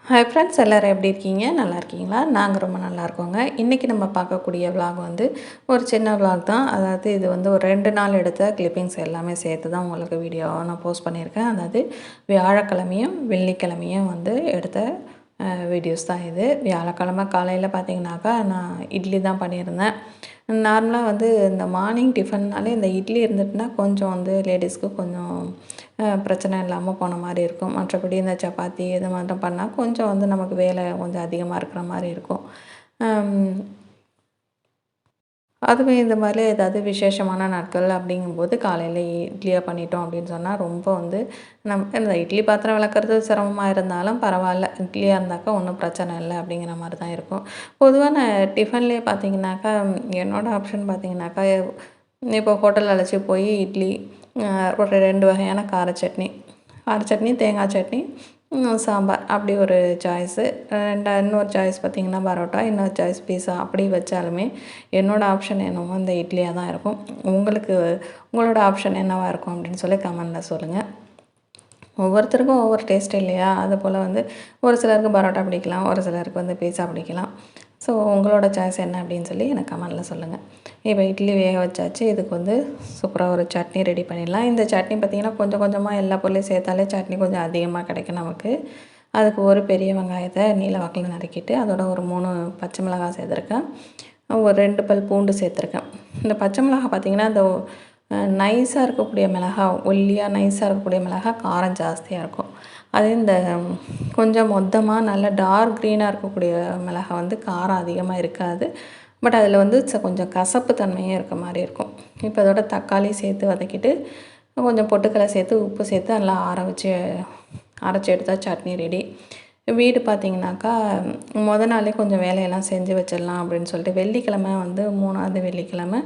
Hi friends, எல்லோரும் எப்படி இருக்கீங்க? நல்லா இருக்கீங்களா? நாங்கள் ரொம்ப நல்லா இருக்கோங்க. இன்றைக்கி நம்ம பார்க்கக்கூடிய விலாக் வந்து ஒரு சின்ன விலாக் தான். அதாவது இது வந்து ஒரு 2 நாள் எடுத்த கிளிப்பிங்ஸ் எல்லாமே சேர்த்து தான் உங்களுக்கு வீடியோவாக நான் போஸ்ட் பண்ணியிருக்கேன். அதாவது வியாழக்கிழமையும் வெள்ளிக்கிழமையும் வந்து எடுத்த வீடியோஸ் தான் இது. வியாழக்கிழமை காலையில் பார்த்தீங்கன்னாக்கா நான் இட்லி தான் பண்ணியிருந்தேன். நார்மலாக வந்து இந்த மார்னிங் டிஃபன்னாலே இந்த இட்லி இருந்துட்டுனா கொஞ்சம் வந்து லேடிஸ்க்கு கொஞ்சம் பிரச்சனை இல்லாமல் போன மாதிரி இருக்கும். மற்றபடி இந்த சப்பாத்தி இது மாதிரிலாம் பண்ணால் கொஞ்சம் வந்து நமக்கு வேலை கொஞ்சம் அதிகமாக இருக்கிற மாதிரி இருக்கும். அதுவே இந்த மாதிரி ஏதாவது விசேஷமான நாட்கள் அப்படிங்கும்போது காலையில் இட்லியாக பண்ணிட்டோம் அப்படின்னு சொன்னால் ரொம்ப வந்து இந்த இட்லி பாத்திரம் விளக்குறது சிரமமாக இருந்தாலும் பரவாயில்ல, இட்லியாக இருந்தாக்கா ஒன்றும் பிரச்சனை இல்லை அப்படிங்கிற மாதிரி தான் இருக்கும். பொதுவாக நான் டிஃபன்லேயே பார்த்தீங்கன்னாக்கா என்னோடய ஆப்ஷன் பார்த்தீங்கன்னாக்கா இப்போ ஹோட்டல் அழைச்சி போய் இட்லி, ஒரு 2 வகையான கார சட்னி, தேங்காய் சட்னி, சாம்பார் அப்படி ஒரு சாய்ஸு. இன்னொரு சாய்ஸ் பார்த்திங்கன்னா பரோட்டா, இன்னொரு சாய்ஸ் பீஸா அப்படி வச்சாலுமே என்னோடய ஆப்ஷன் என்னவோ இந்த இட்லியாக தான் இருக்கும். உங்களோட ஆப்ஷன் என்னவாக இருக்கும் அப்படின்னு சொல்லி கமெண்டில் சொல்லுங்கள். ஒவ்வொருத்தருக்கும் ஒவ்வொரு டேஸ்ட் இல்லையா? அதுபோல் வந்து ஒரு சிலருக்கு பரோட்டா பிடிக்கலாம், ஒரு சிலருக்கு வந்து பீஸா பிடிக்கலாம். ஸோ உங்களோட சாய்ஸ் என்ன அப்படின்னு சொல்லி எனக்கு கமெண்டில் சொல்லுங்கள். இப்போ இட்லி வேக வச்சாச்சு. இதுக்கு வந்து சூப்பராக ஒரு சட்னி ரெடி பண்ணிடலாம். இந்த சட்னி பார்த்திங்கன்னா கொஞ்சம் கொஞ்சமாக எல்லா பொருளையும் சேர்த்தாலே சட்னி கொஞ்சம் அதிகமாக கிடைக்கும் நமக்கு. அதுக்கு ஒரு பெரிய வெங்காயத்தை நீல வாக்கில் நறுக்கிட்டு அதோட ஒரு 3 பச்சை மிளகாய் சேர்த்துருக்கேன். ஒரு 2 பல் பூண்டு சேர்த்துருக்கேன். இந்த பச்சை மிளகாய் பார்த்திங்கன்னா இந்த நைஸாக இருக்கக்கூடிய மிளகாய், ஒல்லியாக நைஸாக இருக்கக்கூடிய மிளகாய் காரம் ஜாஸ்தியாக இருக்கும். அதே இந்த கொஞ்சம் மொத்தமாக நல்லா டார்க் க்ரீனாக இருக்கக்கூடிய மிளகாய் வந்து காரம் அதிகமாக இருக்காது. பட் அதில் வந்து கொஞ்சம் கசப்பு தன்மையும் இருக்க மாதிரி இருக்கும். இப்போ அதோட தக்காளி சேர்த்து வதக்கிட்டு கொஞ்சம் பொட்டுக்கடலை சேர்த்து உப்பு சேர்த்து நல்லா அரைச்சி எடுத்தால் சட்னி ரெடி. வீடு பார்த்திங்கனாக்கா நாளே கொஞ்சம் வேலையெல்லாம் செஞ்சு வச்சிடலாம் அப்படின்னு சொல்லிட்டு வெள்ளிக்கிழமை வந்து 3வது வெள்ளிக்கிழமை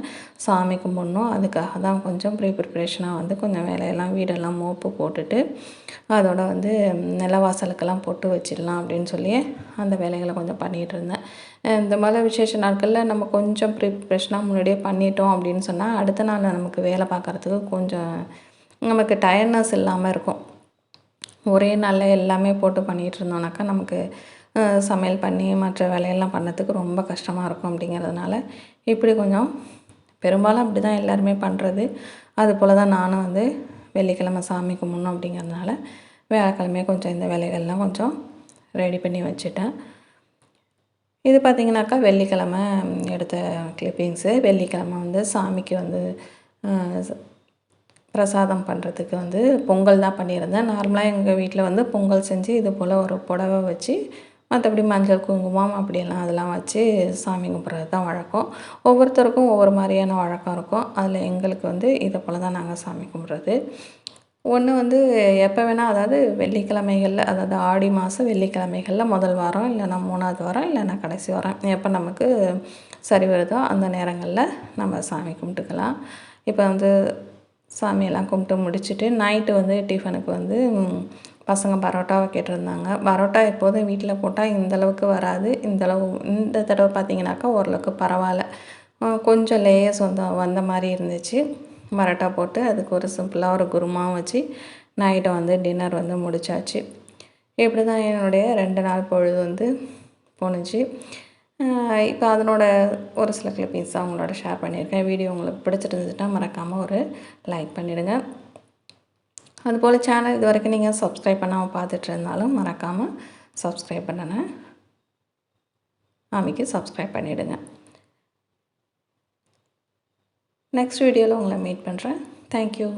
சாமி கும்பிட்ணும். அதுக்காக தான் கொஞ்சம் ப்ரிப்ரேஷனாக வந்து கொஞ்சம் வேலையெல்லாம் வீடெல்லாம் மோப்பு போட்டுட்டு அதோட வந்து நிலவாசலுக்கெல்லாம் பொட்டு வச்சிடலாம் அப்படின்னு சொல்லி அந்த வேலைகளை கொஞ்சம் பண்ணிகிட்டு இருந்தேன். இந்த மாதிரி விசேஷ நாட்களில் நம்ம கொஞ்சம் ப்ரிப்ரேஷனாக முன்னாடியே பண்ணிட்டோம் அப்படின்னு சொன்னால் அடுத்த நாள் நமக்கு வேலை பார்க்குறதுக்கு கொஞ்சம் நமக்கு டயர்ட்னஸ் இல்லாமல் இருக்கும். ஒரே நாளில் எல்லாமே போட்டு பண்ணிகிட்டு இருந்தோம்னாக்கா நமக்கு சமையல் பண்ணி மற்ற வேலையெல்லாம் பண்ணதுக்கு ரொம்ப கஷ்டமாக இருக்கும். அப்படிங்கிறதுனால இப்படி கொஞ்சம் பெரும்பாலும் அப்படி தான் எல்லாருமே பண்ணுறது. அதுபோல் தான் நானும் வந்து வெள்ளிக்கிழமை சாமி கும்பிட்ணும் அப்படிங்கிறதுனால வியாழக்கிழமையே கொஞ்சம் இந்த வேலைகள்லாம் கொஞ்சம் ரெடி பண்ணி வச்சுட்டேன். இது பார்த்திங்கனாக்கா வெள்ளிக்கிழமை எடுத்த கிளிப்பிங்ஸு. வெள்ளிக்கிழமை வந்து சாமிக்கு வந்து பிரசாதம் பண்ணுறதுக்கு வந்து பொங்கல் தான் பண்ணியிருந்தேன். நார்மலாக எங்கள் வீட்டில் வந்து பொங்கல் செஞ்சு இது போல் ஒரு புடவை வச்சு மற்றபடி மஞ்சள் குங்குமம் அப்படியெல்லாம் அதெல்லாம் வச்சு சாமி கும்பிட்றது தான் வழக்கம். ஒவ்வொருத்தருக்கும் ஒவ்வொரு மாதிரியான வழக்கம் இருக்கும். அதில் எங்களுக்கு வந்து இதை போல் தான் நாங்கள் சாமி கும்பிட்றது. ஒன்று வந்து எப்போ வேணால், அதாவது வெள்ளிக்கிழமைகளில், அதாவது ஆடி மாதம் வெள்ளிக்கிழமைகளில் முதல் வாரம் இல்லைனா 3வது வாரம் இல்லைனா கடைசி வாரம் எப்போ நமக்கு சரி வருதோ அந்த நேரங்களில் நம்ம சாமி கும்பிட்டுக்கலாம். இப்போ வந்து சாமியெல்லாம் கும்பிட்டு முடிச்சுட்டு நைட்டு வந்து டிஃபனுக்கு வந்து பசங்க பரோட்டாவை கேட்டிருந்தாங்க. பரோட்டா எப்போதும் வீட்டில் போட்டால் இந்தளவுக்கு வராது. இந்த தடவை பார்த்திங்கனாக்கா ஓரளவுக்கு பரவாயில்ல. கொஞ்சம் லேயர்ஸ் வந்த மாதிரி இருந்துச்சு. பரோட்டா போட்டு அதுக்கு ஒரு சிம்பிளாக ஒரு குருமாவும் வச்சு நைட்டை வந்து டின்னர் வந்து முடித்தாச்சு. இப்படி தான் என்னுடைய 2 நாள் பொழுது வந்து போணுச்சு. இப்போ அதனோட ஒரு சில கிளிப்பிங்ஸ் தான் உங்களோட ஷேர் பண்ணியிருக்கேன். வீடியோ உங்களுக்கு பிடிச்சிருந்துச்சுன்னா மறக்காமல் ஒரு லைக் பண்ணிவிடுங்க. அதுபோல் சேனல் இது வரைக்கும் நீங்கள் சப்ஸ்கிரைப் பண்ணாமல் பார்த்துட்டு இருந்தாலும் மறக்காமல் சப்ஸ்கிரைப் பண்ணுங்கள். மாமிக்கு சப்ஸ்கிரைப் பண்ணிவிடுங்க. நெக்ஸ்ட் வீடியோவில் உங்களை மீட் பண்ணுறேன். தேங்க்யூ.